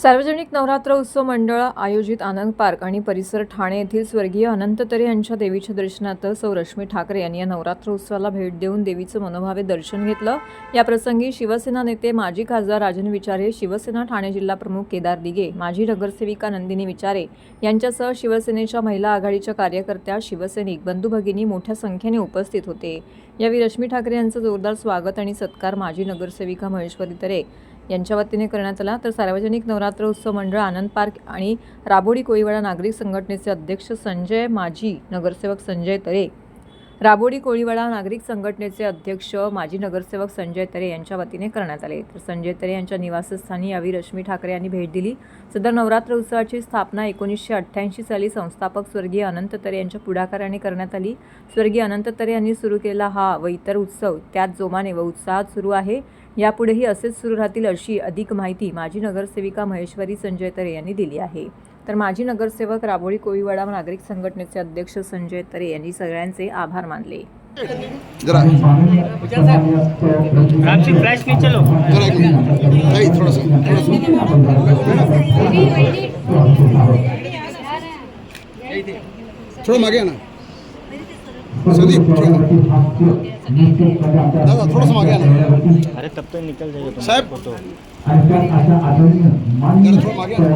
सार्वजनिक नवरात्र उत्सव मंडळ आयोजित आनंद पार्क आणि परिसर ठाणे येथील स्वर्गीय अनंत तरे यांच्या देवीच्या दर्शनात सौ रश्मी ठाकरे यांनी या नवरात्र उत्सवाला भेट देऊन देवीचं मनोभावे दर्शन घेतलं। या प्रसंगी शिवसेना नेते माजी खासदार राजन विचारे, शिवसेना ठाणे जिल्हा प्रमुख केदार दिघे, माजी नगरसेविका नंदिनी विचारे यांच्यासह शिवसेनेच्या महिला आघाडीच्या कार्यकर्त्या, शिवसैनिक, बंधू भगिनी मोठ्या संख्येने उपस्थित होते। यावेळी रश्मी ठाकरे यांचं जोरदार स्वागत आणि सत्कार माजी नगरसेविका महेश्वरी तरे यांच्या वतीने करण्यात आला। तर सार्वजनिक नवरात्र उत्सव मंडळ आनंद पार्क आणि राबोडी कोळीवाडा नागरिक संघटनेचे अध्यक्ष संजय, माजी नगरसेवक संजय तरे, राबोडी कोळीवाडा नागरिक संघटनेचे अध्यक्ष माजी नगरसेवक संजय तरे यांच्या वतीने करण्यात आले। तर संजय तरे यांच्या निवासस्थानी यावेळी रश्मी ठाकरे यांनी भेट दिली। सदर नवरात्र उत्सवाची स्थापना 1988 साली संस्थापक स्वर्गीय अनंत तरे यांच्या पुढाकाराने करण्यात आली। स्वर्गीय अनंत तरे यांनी सुरू केलेला हा व इतर उत्सव त्याच जोमाने व उत्साहात सुरू आहे। यापुढेही असेच सुरू राहतील अशी अधिक माहिती माजी नगरसेविका महेश्वरी संजय तरे यांनी दिली आहे। तर माजी नगरसेवक, राबोडी कोळीवाडा नागरिक संघटनेचे अध्यक्ष संजय तरे यांनी सगळ्यांचे आभार मानले। थोड़ा मागे आना संदीप, दादा थोड़ा सा मागे आना। अरे तब तो निकल जाएगा साहब फोटो। थोड़ा मागे आना।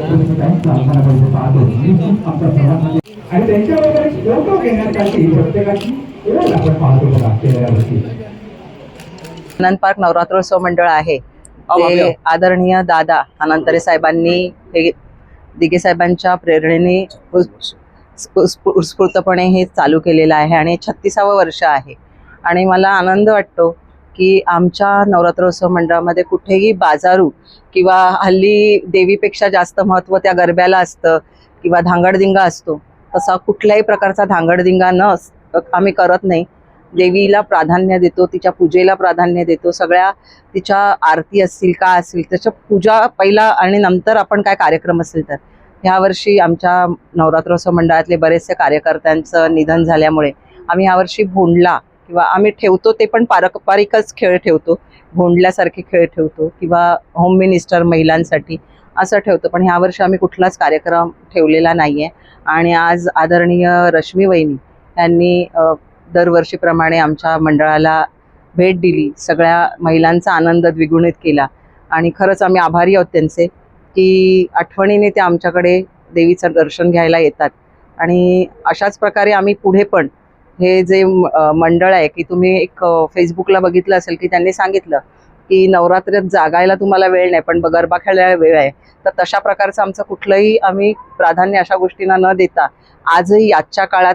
आणि त्यांच्याबरोबर फोटो घेण्यासाठी प्रत्येकाची ओढ आपण पाहतो बघा केल्यावरती। आनंद पार्क नवरात्रोत्सव मंडळ आहे ते आदरणीय दादा अनंत तरे साहेबांनी दिघे साहेबांच्या प्रेरणेने उत्स्फूर्तपणे हे चालू केलेलं आहे आणि 36वे वर्ष आहे। आणि मला आनंद वाटतो की आमच्या नवरात्रोत्सव मंडळामध्ये कुठेही बाजारू किंवा हल्ली देवीपेक्षा जास्त महत्त्व त्या गरब्याला असतं किंवा धांगडधिंगा असतो, तसा कुठल्याही प्रकारचा धांगडधिंगा आम्ही करत नाही। देवीला प्राधान्य देतो, तिच्या पूजेला प्राधान्य देतो। सगळ्या तिच्या आरती असतील का असतील त्याच्या पूजा पहिला आणि नंतर आपण काय कार्यक्रम असेल तर। ह्यावर्षी आमच्या नवरात्रोत्सव मंडळातले बरेचसे कार्यकर्त्यांचं निधन झाल्यामुळे आम्ही यावर्षी भोंडला किंवा आम्ही ठेवतो ते पण पारंपरिकच खेळ ठेवतो, भोंडल्यासारखे खेळ ठेवतो किंवा होम मिनिस्टर महिलांसाठी असं ठेवतो, पण ह्यावर्षी आम्ही कुठलाच कार्यक्रम ठेवलेला नाहीये। आणि आज आदरणीय रश्मी वहिनी यांनी दरवर्षीप्रमाणे आमच्या मंडळाला भेट दिली, सगळ्या महिलांचा आनंद द्विगुणित केला आणि खरंच आम्ही आभारी आहोत त्यांचे की आठवणीने ते आमच्याकडे देवीचं दर्शन घ्यायला येतात। आणि अशाच प्रकारे आम्ही पुढे पण हे जे मंडळ आहे की तुम्ही एक फेसबुकला बघितलं असेल की त्यांनी सांगितलं की नवरात्रात जागायला तुम्हाला वेळ नाही पण गरबा खेळायला वेळ आहे, तर तशा प्रकारचं आमचं कुठलंही आम्ही प्राधान्य अशा गोष्टींना न देता आजही आजच्या काळात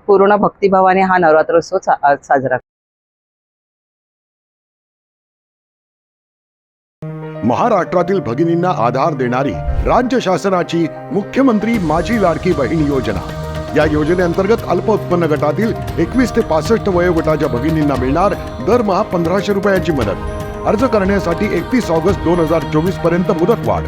पूर्ण भक्तिभावाने हा नवरात्रोत्सव साजरा। महाराष्ट्रातील भगिनींना आधार देणारी राज्य शासनाची मुख्यमंत्री माझी लाडकी बहीण योजना। या योजनेअंतर्गत अल्प उत्पन्न गटातील 21 ते 65 वयोगटाच्या भगिनींना मिळणार दरमहा 1500 रुपयाची मदत। अर्ज करण्यासाठी 31 ऑगस्ट 2024 पर्यंत मुदतवाढ।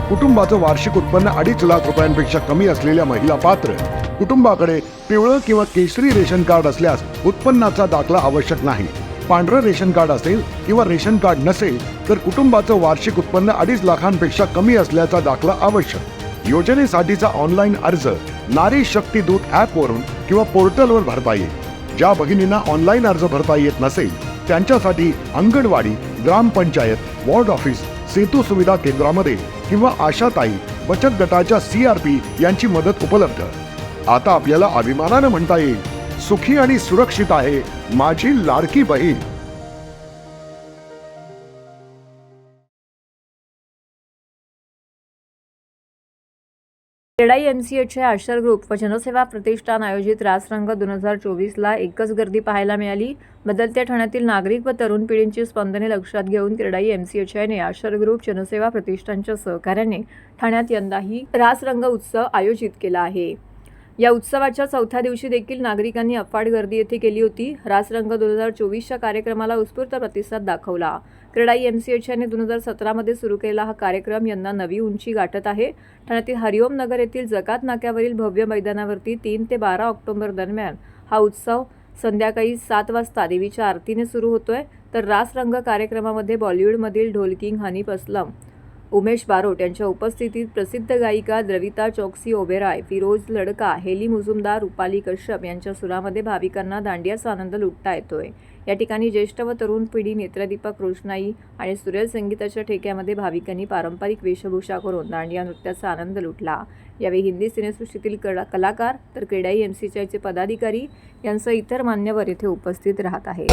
कुटुंबाचं वार्षिक उत्पन्न 2.5 लाख रुपयांपेक्षा कमी असलेल्या महिला पात्र। कुटुंबाकडे पिवळं किंवा केशरी रेशन कार्ड असल्यास उत्पन्नाचा दाखला आवश्यक नाही। पांढरं रेशन कार्ड असेल किंवा रेशन कार्ड नसेल तर कुटुंबाचं वार्षिक उत्पन्न 2.5 लाखांपेक्षा कमी असल्याचा दाखला आवश्यक। योजनेसाठीचा ऑनलाईन अर्ज नारी शक्ती दूत ॲपवरून किंवा पोर्टलवर भरता येईल। ज्या भगिनींना ऑनलाईन अर्ज भरता येत नसेल त्यांच्यासाठी अंगणवाडी, ग्रामपंचायत, वॉर्ड ऑफिस, सेतू सुविधा केंद्रामध्ये किंवा आशाताई बचत गटाच्या CRP यांची मदत उपलब्ध। आता आपल्याला अभिमानानं म्हणता येईल, सुखी आणि सुरक्षित आहे माझी लाडकी बहीण। क्रेडाई MCHचे आशर ग्रुप व जनसेवा प्रतिष्ठान आयोजित रासरंग 2024ला एकच गर्दी पाहायला मिळाली। बदलत्या ठाण्यातील नागरिक व तरुण पिढींची स्पंदने लक्षात घेऊन क्रेडाई MCHने आशर ग्रुप जनसेवा प्रतिष्ठानच्या सहकार्याने ठाण्यात यंदाही रासरंग उत्सव आयोजित केला आहे। या उत्सवाच्या 4थ्या दिवशी देखील नागरिकांनी अफाट गर्दी येथे केली होती। रासरंग 2024च्या कार्यक्रमाला उत्स्फूर्त प्रतिसाद दाखवला। क्रेडाई MCHने 2017 मध्ये सुरू केलेला हा कार्यक्रम यंदा नवी उंची गाठत आहे। ठाण्यातील हरिओम नगर येथील जकात नाक्यावरील भव्य मैदानावरती 3 ते 12 ऑक्टोबर दरम्यान हा उत्सव संध्याकाळी 7 वाजता देवीच्या आरतीने सुरू होतोय। तर रासरंग कार्यक्रमामध्ये बॉलिवूडमधील ढोल किंग हनीफ असलम, उमेश बारोट यांच्या उपस्थितीत प्रसिद्ध गायिका द्रविता चौकसी ओबेरॉय, फिरोज लडका, हेली मुजुमदार, रुपाली कश्यप यांच्या सुरामध्ये भाविकांना दांडियाचा आनंद लुटता येतोय. या ठिकाणी ज्येष्ठ व तरुण पिढी, नेत्रदीपक रोषणाई आणि सुरेल संगीताच्या ठेक्यामध्ये भाविकांनी पारंपरिक वेशभूषा करून दांडिया नृत्याचा आनंद लुटला. यावेळी हिंदी सिनेसृष्टीतील कलाकार तर क्रीडाई MCCIचे पदाधिकारी यांसह इतर मान्यवर येथे उपस्थित राहत आहेत.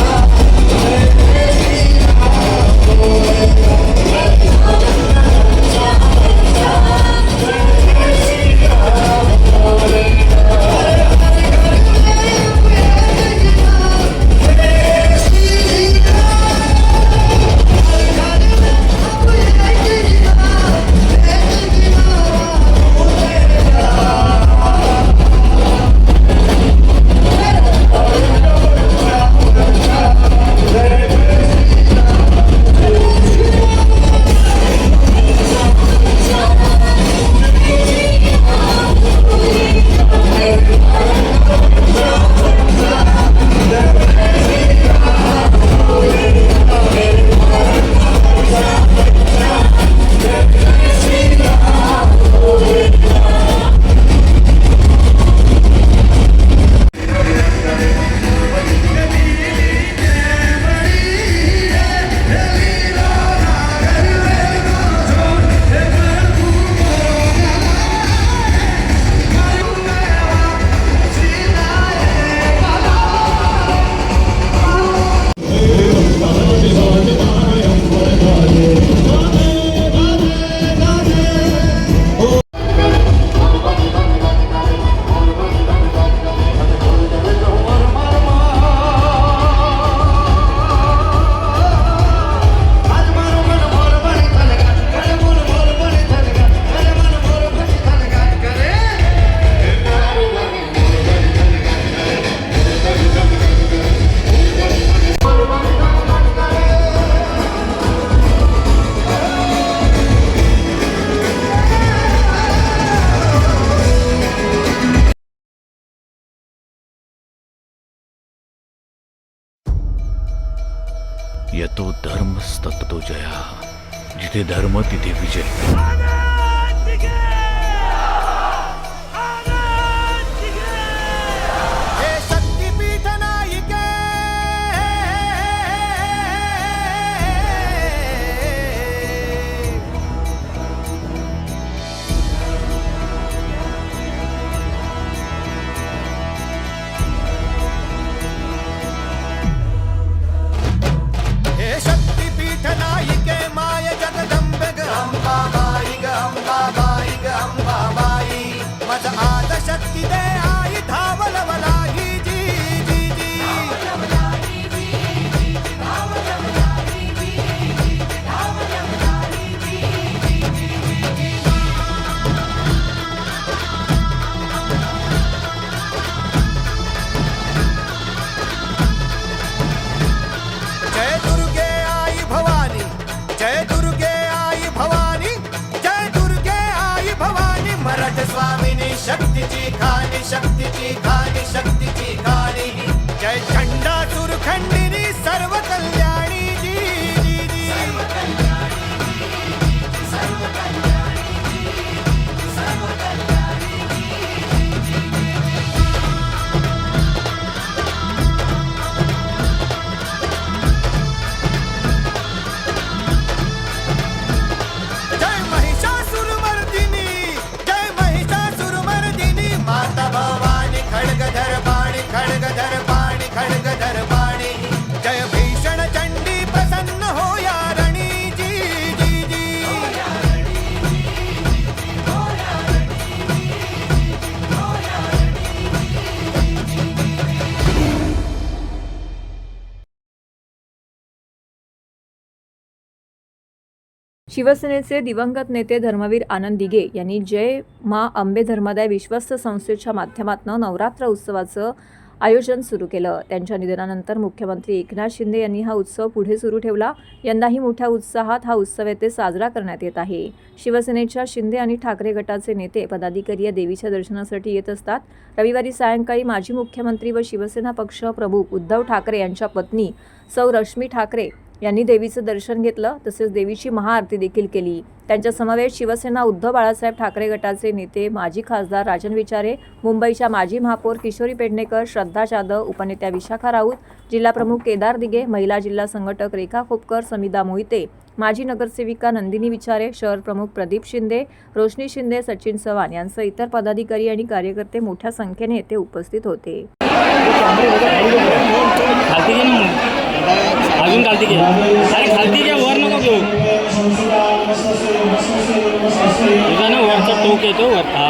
यतो धर्मस्ततो जया, जिथे धर्म तिथे विजय. शक्तीची खाणी, शक्तीची खाणी, शक्तीची खाणी. जय चंडासुर खंडिनी सर्व कल्याणी जी जी जी. जय महिषासुरमर्दिनी, जय महिषासुरमर्दिनी. माता भवानी खड्गधर बाणी, खड्गधर बाणी, खड्गधर बाणी. जय भीषण चंडी प्रसन्न हो या रणी जी जी जी. शिवसेनेचे दिवंगत नेते धर्मवीर आनंद दिघे यांनी जय मा अंबे धर्मादाय विश्वस्त संस्थेच्या माध्यमातून नवरात्र उत्सवाचं आयोजन सुरू केलं. त्यांच्या निधनानंतर मुख्यमंत्री एकनाथ शिंदे यांनी हा उत्सव पुढे सुरू ठेवला. यंदाही मोठ्या उत्साहात हा उत्सव येथे साजरा करण्यात येत आहे. शिवसेनेच्या शिंदे आणि ठाकरे गटाचे नेते पदाधिकारी या देवीच्या दर्शनासाठी येत असतात. रविवारी सायंकाळी माजी मुख्यमंत्री व शिवसेना पक्ष प्रमुख उद्धव ठाकरे यांच्या पत्नी सौ रश्मी ठाकरे यांनी देवीचं दर्शन घेतलं तसेच देवीची महाआरती देखील केली. त्यांच्या समवेत शिवसेना उद्धव बाळासाहेब ठाकरे गटाचे नेते माजी खासदार राजन विचारे, मुंबईच्या माजी महापौर किशोरी पेडणेकर, श्रद्धा जाधव, उपनेत्या विशाखा राऊत, जिल्हाप्रमुख केदार दिघे, महिला जिल्हा संघटक रेखा खोपकर, समिधा मोहिते, माजी नगरसेविका नंदिनी विचारे, शहर प्रमुख प्रदीप शिंदे, रोशनी शिंदे, सचिन चव्हाण यांसह इतर पदाधिकारी आणि कार्यकर्ते मोठ्या संख्येने येथे उपस्थित होते. खालती घे ना मग. अजून खालती घे. अरे खालती घे, वर नको घेऊ. तुझा ना वरचा टोक येतो वर. हा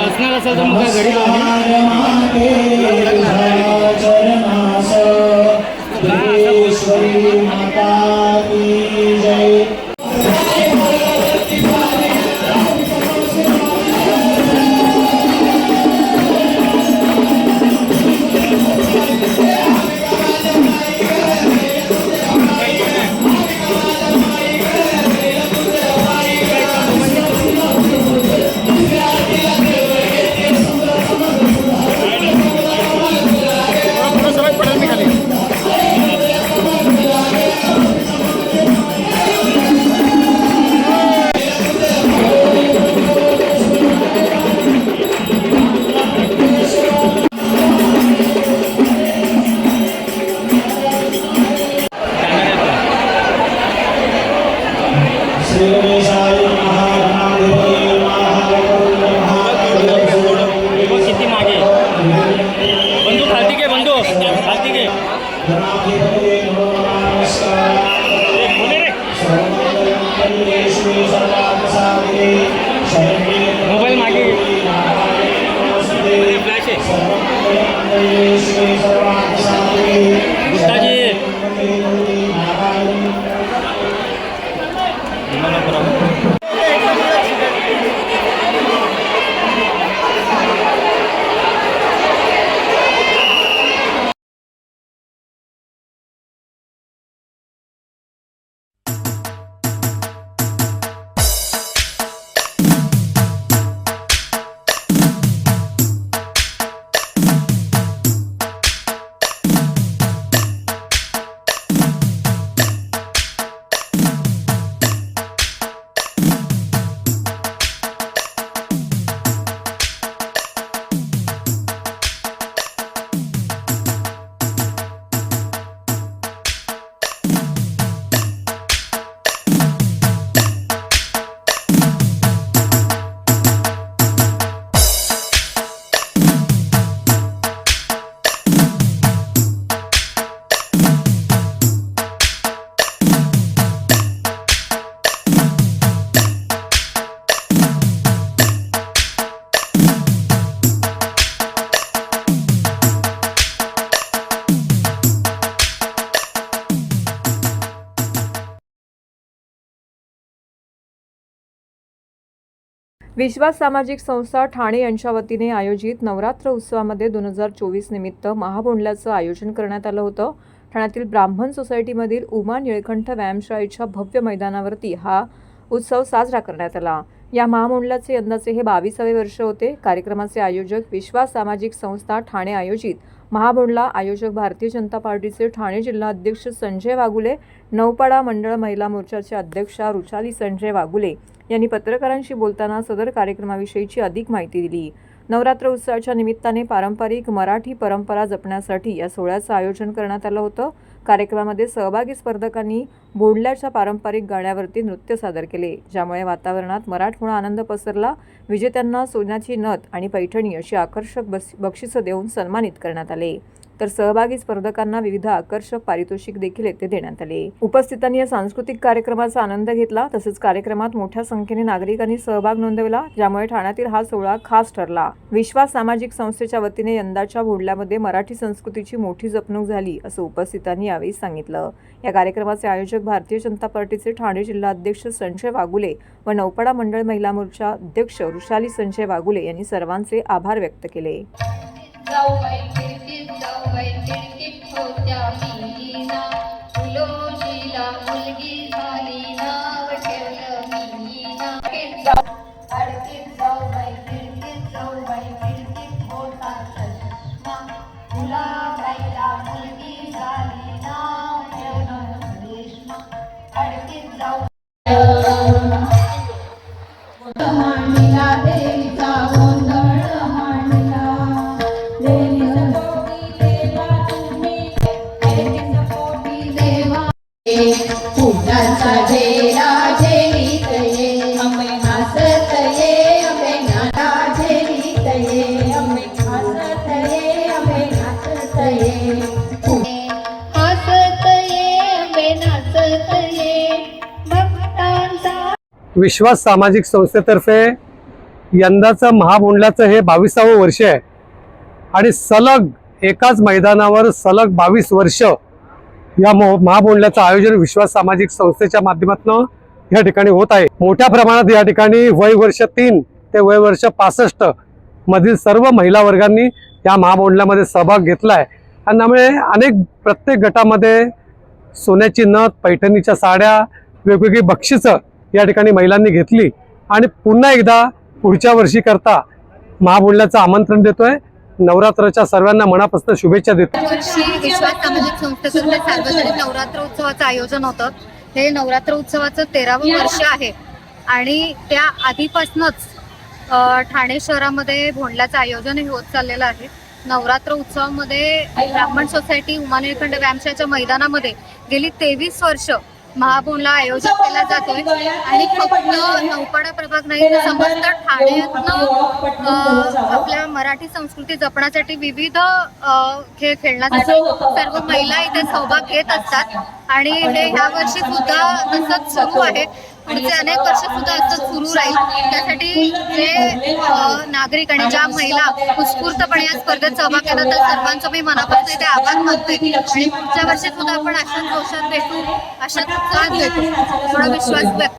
असणार असेल तर मग काय घडी किती मागे. बंधू खालती घे, बंधू खालती घे. मोबाईल मागे फ्लॅश आहे. गुप्ताजी विश्वास सामाजिक संस्था ठाणे यांच्या वतीने आयोजित नवरात्र उत्सवामध्ये 2024 निमित्त महाबोंडल्याचं आयोजन करण्यात आलं होतं. ठाण्यातील ब्राह्मण सोसायटीमधील उमा निळकंठ व्यायामशाळेच्या भव्य मैदानावरती हा उत्सव साजरा करण्यात आला. या महामोंडल्याचे यंदाचे हे 22वे वर्ष होते. कार्यक्रमाचे आयोजक विश्वास सामाजिक संस्था ठाणे आयोजित महाबोंडला आयोजक भारतीय जनता पार्टीचे ठाणे जिल्हा अध्यक्ष संजय वागुले, नौपाडा मंडळ महिला मोर्चाचे अध्यक्षा रुचाली संजय वागुले यांनी पत्रकारांशी बोलताना सदर कार्यक्रमाविषयीची अधिक माहिती दिली. नवरात्र उत्सवाच्या निमित्ताने पारंपरिक मराठी परंपरा जपण्यासाठी या सोहळ्याचं आयोजन करण्यात आलं होतं. कार्यक्रमामध्ये सहभागी स्पर्धकांनी बोंडल्याच्या पारंपरिक गाण्यावरती नृत्य सादर केले, ज्यामुळे वातावरणात मराठमोळा आनंद पसरला. विजेत्यांना सोन्याची नथ आणि पैठणी अशी आकर्षक बक्षिसं देऊन सन्मानित करण्यात आले. तर सहभागी स्पर्धकांना विविध आकर्षक पारितोषिक देखील येथे देण्यात आले. उपस्थितांनी या सांस्कृतिक कार्यक्रमाचा आनंद घेतला. तसेच कार्यक्रमात मोठ्या संख्येने नागरिकांनी सहभाग नोंदवला, ज्यामुळे ठाण्यातील हा सोहळा खास ठरला. विश्वास सामाजिक संस्थेच्या वतीने यंदाच्या भोंडल्यामध्ये मराठी संस्कृतीची मोठी जपणूक झाली, असं उपस्थितांनी यावेळी सांगितलं. या कार्यक्रमाचे आयोजक भारतीय जनता पार्टीचे ठाणे जिल्हा अध्यक्ष संजय वागुले व नौपाडा मंडळ महिला मोर्चा अध्यक्ष वृषाली संजय वागुले यांनी सर्वांचे आभार व्यक्त केले. विश्वास सामाजिक संस्थेतर्फे यंदाचं महाभोंडल्याचं हे 22वं वर्ष आहे आणि सलग एकाच मैदानावर सलग 22 वर्ष या महाभोंडल्याचं आयोजन विश्वास सामाजिक संस्थेच्या माध्यमातून या ठिकाणी होत आहे. मोठ्या प्रमाणात या ठिकाणी वय वर्ष 3 ते वय वर्ष 65 मधील सर्व महिला वर्गांनी या महाभोंडल्यामध्ये सहभाग घेतला आहे आणि त्यामुळे प्रत्येक गटामध्ये सोन्याची नथ, पैठणीच्या साड्या, वेगवेगळी बक्षिसं या ठिकाणी महिलांनी घेतली आणि पुन्हा एकदा पुढच्या वर्षी करता महाभोंडल्याचं आमंत्रण देतोय. नवरात्राच्या सर्वांना मनापासून शुभेच्छा देतो. वर्षी विश्वास सामाजिक संस्थेतर्फे सार्वजनिक नवरात्र उत्सवाचं आयोजन होतं. हे नवरात्र उत्सवाचं 13वं वर्ष आहे आणि त्या आधीपासूनच ठाणे शहरामध्ये भोंडल्याचं आयोजन हे होत चाललेलं आहे. नवरात्र उत्सवामध्ये ब्राह्मण सोसायटी उमानीलखंड व्यायामशाळेच्या मैदानामध्ये गेली 23 वर्ष महाभोंडला आयोजित केला जातोय आणि फक्त नौपाडा प्रभाग नाही तर समस्त ठाण्यातनं आपल्या मराठी संस्कृती जपण्यासाठी विविध खेळ खेळण्यासाठी सर्व महिला इथे सहभाग घेत असतात आणि हे ह्या वर्षी सुद्धा तसंच सुरू आहे. पुढचे अनेक वर्ष सुद्धा असंच सुरू राहील. त्यासाठी जे नागरिक आणि ज्या महिला उत्स्फूर्तपणे या स्पर्धेत सहभाग घेतात त्या सर्वांचं मी मनापासून इथे आभार मानते आणि पुढच्या वर्षी सुद्धा आपण अशाच जोशात भेटू, अशाच उत्साहात भेटू, थोडा विश्वास व्यक्त.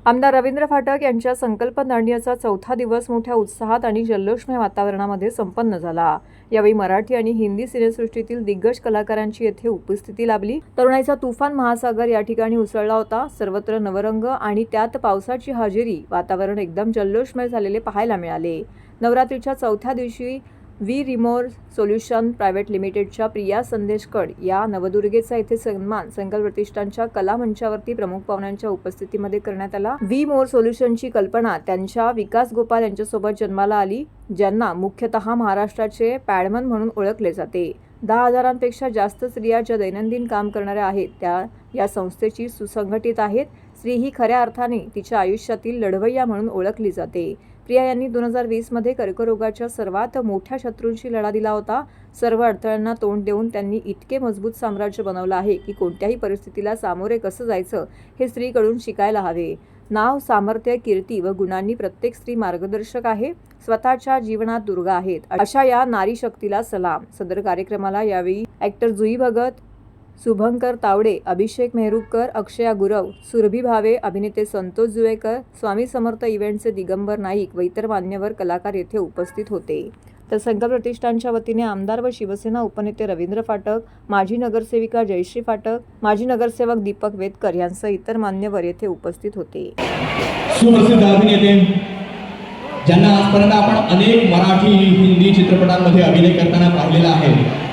आमदार रवींद्र फाटक यांच्या संकल्प दांडियाचा 4था दिवस मोठ्या उत्साहात आणि जल्लोषमय वातावरणामध्ये संपन्न झाला. यावेळी मराठी आणि हिंदी सिनेसृष्टीतील दिग्गज कलाकारांची येथे उपस्थिती लाभली. तरुणाईचा तुफान महासागर या ठिकाणी उसळला होता. सर्वत्र नवरंग आणि त्यात पावसाची हजेरी, वातावरण एकदम जल्लोषमय झालेले पाहायला मिळाले. नवरात्रीच्या 4थ्या दिवशी व्ही रिमोर सोल्युशन प्रायव्हेट लिमिटेडच्या प्रिया संदेशकड या नवदुर्गेचा येथे सन्मान संकल्प प्रतिष्ठानच्या कला मंचावरती प्रमुख पाहुण्यांच्या उपस्थितीमध्ये करण्यात आला. व्ही मोर सोल्युशनची कल्पना त्यांच्या विकास गोपाल यांच्यासोबत जन्माला आली, ज्यांना मुख्यतः महाराष्ट्राचे पॅडमन म्हणून ओळखले जाते. 10,000पेक्षा जास्त स्त्रिया ज्या दैनंदिन काम करणाऱ्या आहेत त्या या संस्थेची सुसंघटित आहेत. स्त्री ही खऱ्या अर्थाने तिच्या आयुष्यातील लढवय्या म्हणून ओळखली जाते. प्रिया यांनी 2020 मध्ये कर्करोगाच्या सर्वात मोठ्या शत्रूंशी लढा दिला होता. सर्व अडथळ्यांना तोंड देऊन त्यांनी इतके मजबूत साम्राज्य बनवलं आहे की कोणत्याही परिस्थितीला सामोरे कसं जायचं हे स्त्रीकडून शिकायला हवे. नाव, सामर्थ्य, कीर्ती व गुणांनी प्रत्येक स्त्री मार्गदर्शक आहे. स्वतःच्या जीवनात दुर्गा आहेत. अशा या नारी शक्तीला सलाम. सदर कार्यक्रमाला यावेळी ॲक्टर जुई भगत, शुभंकर तावडे, अभिषेक मेहरुकर, अक्षया गुरव, सुरभी भावे, अभिनेते संतोष जुवेकर, स्वामी समर्थ इव्हेंटचे दिगंबर नाईक व इतर मान्यवर कलाकार येथे उपस्थित होते. तर संकल्प प्रतिष्ठानच्या वतीने आमदार व शिवसेना उपनेते रवींद्र फाटक, माजी नगरसेविका जयश्री फाटक, माजी नगरसेवक दीपक वेदकर यांसह इतर मान्यवर येथे उपस्थित होते. सुप्रसिद्ध अभिनेते ज्यांना आजपर्यंत आपण अनेक मराठी, हिंदी चित्रपटांमध्ये अभिनय करताना पाहिलेला आहे.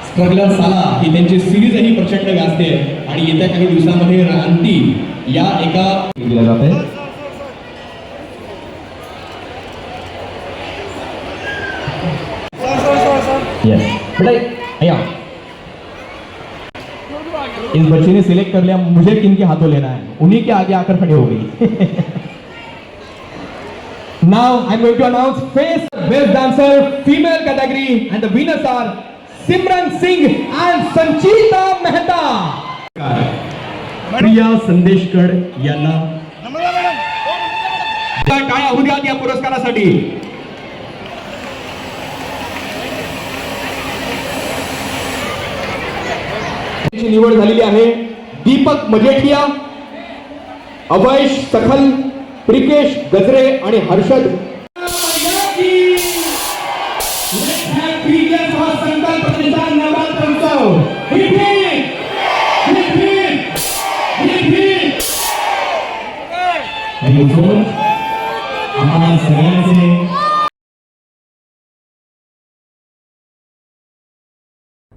स्ट्रगलर साला ही त्यांची सिरीजही प्रचंड गाजते आणि येत्या काही दिवसांमध्ये रांती या एका दिल्या जाते. इस बच्चे ने सिलेक्ट कर लिया, मुझे किन के हाथों लेना है, उन्हीं के आगे आकर खड़े हो गई. Now I'm going to announce Face Best Dancer Female category and the winners are Simran Singh and Sanchita Mehta. Priya संदेशकर यांना टाळ्या होऊ द्या या पुरस्कारासाठी. निवड झालेली आहे दीपक मजेठिया, अभय सखल, प्रिकेश गजरे आणि हर्षद. संकल्प प्रतिष्ठान नवरात्र उत्सव आम्हाला सगळ्यांचे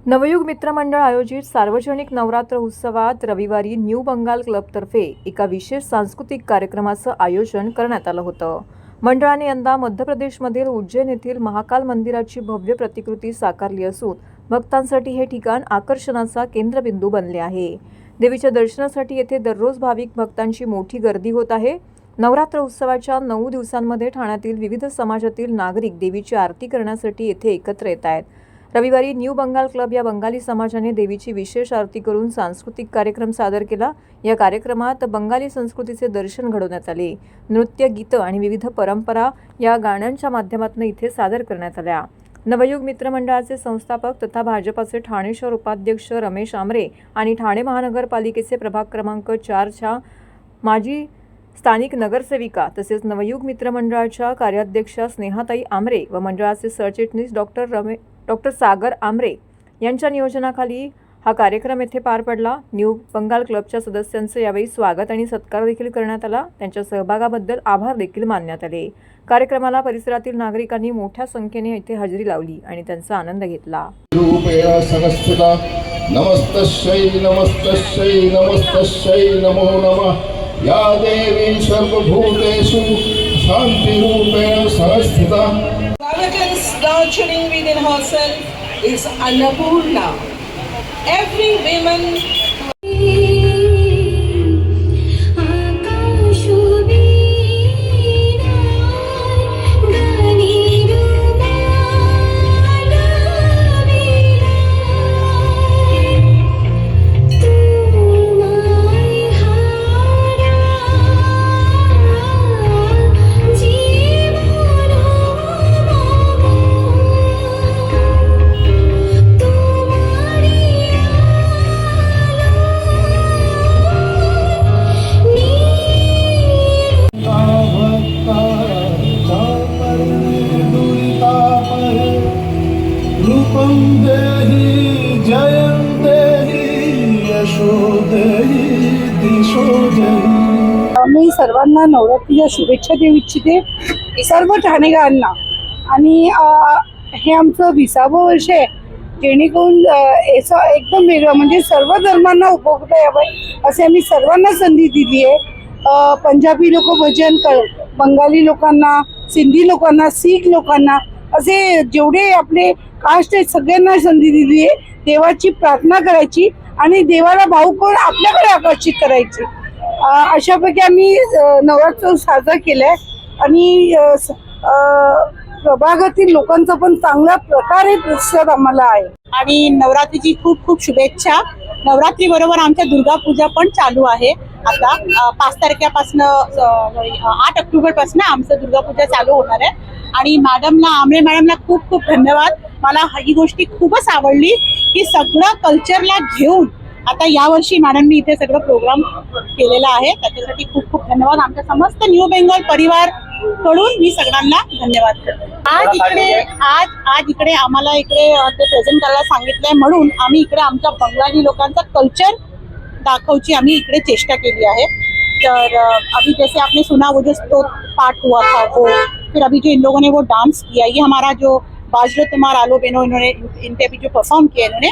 नवयुग मित्रमंडळ आयोजित सार्वजनिक नवरात्र उत्सवात रविवारी न्यू बंगाल क्लबतर्फे एका विशेष सांस्कृतिक कार्यक्रमाचं आयोजन करण्यात आलं होतं. मंडळाने यंदा मध्य प्रदेशमधील उज्जैन येथील महाकाल मंदिराची भव्य प्रतिकृती साकारली असून भक्तांसाठी हे ठिकाण आकर्षणाचा केंद्रबिंदू बनले आहे. देवीच्या दर्शनासाठी येथे दररोज भाविक भक्तांची मोठी गर्दी होत आहे. नवरात्र उत्सवाच्या 9 दिवसांमध्ये ठाण्यातील विविध समाजातील नागरिक देवीची आरती करण्यासाठी येथे एकत्र येत आहेत. रविवारी न्यू बंगाल क्लब या बंगाली समाजाने देवीची विशेष आरती करून सांस्कृतिक कार्यक्रम सादर केला. या कार्यक्रमात बंगाली संस्कृतीचे दर्शन घडवण्यात आले. नृत्य, गीतं आणि विविध परंपरा या गाण्यांच्या माध्यमातून इथे सादर करण्यात आल्या. नवयुग मित्रमंडळाचे संस्थापक तथा भाजपाचे ठाणे शहर उपाध्यक्ष रमेश आमरे आणि ठाणे महानगरपालिकेचे प्रभाग क्रमांक 4च्या माजी स्थानिक नगरसेविका तसेच नवयुग मित्रमंडळाच्या कार्याध्यक्षा स्नेहाताई आमरे व मंडळाचे सरचिटणीस डॉक्टर सागर आमरे यांच्या नियोजनाखाली हा कार्यक्रम येथे पार पडला. न्यू बंगाल क्लबच्या सदस्यांचं यावेळी स्वागत आणि सत्कार देखील करण्यात आला. त्यांच्या सहभागाबद्दल आभार देखील मानण्यात आले. कार्यक्रमाला परिसरातील नागरिकांनी मोठ्या संख्येने इथे हजेरी लावली आणि त्यांचा आनंद घेतला. नमस्तश्यै नमस्तश्यै नमस्तश्यै नमो नमः. या देवी सर्वभूतेषु शान्तिरूपेण संस्थिता. Arrogance nurturing within herself is Annapurna. Every woman मी सर्वांना नवरात्रीच्या शुभेच्छा देऊ इच्छिते, सर्व ठाणेकरांना. आणि हे आमचं 20वं वर्ष आहे, जेणेकरून एकदम वेगळं म्हणजे सर्व धर्मांना उपभोगता यावं असे आम्ही सर्वांना संधी दिली आहे. पंजाबी लोक भजन बंगाली लोकांना, सिंधी लोकांना, सीख लोकांना, असे जेवढे आपले कास्ट आहेत सगळ्यांना संधी दिली आहे देवाची प्रार्थना करायची आणि देवाला भाव करून आपल्याकडे आकर्षित करायची. अशापैकी आम्ही नवरात्र साजरा केलाय आणि प्रभागातील लोकांचा पण चांगल्या प्रकारे प्रतिसाद आम्हाला आहे. आणि नवरात्रीची खूप खूप शुभेच्छा. नवरात्री बरोबर आमच्या दुर्गा पूजा पण चालू आहे. आता 5 तारखेपासून 8 ऑक्टोबरपासून आमचं दुर्गा पूजा चालू होणार आहे. आणि आमरे मॅडमला खूप खूप धन्यवाद. मला ही गोष्टी खूपच आवडली की सगळं कल्चरला घेऊन आता यावर्षी मॅडमनी इथे सगळं प्रोग्राम केलेला आहे. त्याच्यासाठी खूप खूप धन्यवाद. आमच्या समस्त न्यू बेंगॉल परिवार कडून मी सगळ्यांना धन्यवाद करते. आज इकडे आम्हाला इकडे ते प्रेझेंट करायला सांगितलंय म्हणून आम्ही इकडे आमच्या बंगाली लोकांचा कल्चर दाखवची आम्ही इकडे चेष्टा केली आहे. तर अभी जैसे आपने सुना वो जो स्तोत्र पाठ हुआ था वो, फिर अभी जो इन लोगों ने वो डांस किया, ये हमारा जो बाजरो तुम्हार आलो बहनों इन्होंने इनके अभी जो परफॉर्म किया इन्होंने,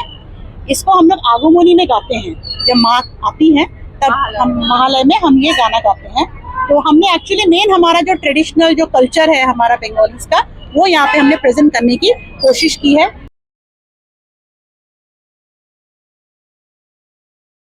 इसको हम लोग आगमनी में गाते हैं. जब माँ आती हैं तब हम महालय में हम ये गाना गाते हैं. तो हमने एक्चुअली मेन हमारा जो ट्रेडिशनल जो कल्चर है हमारा बंगालीज का वो यहाँ पे हमने प्रेजेंट करने की कोशिश की है.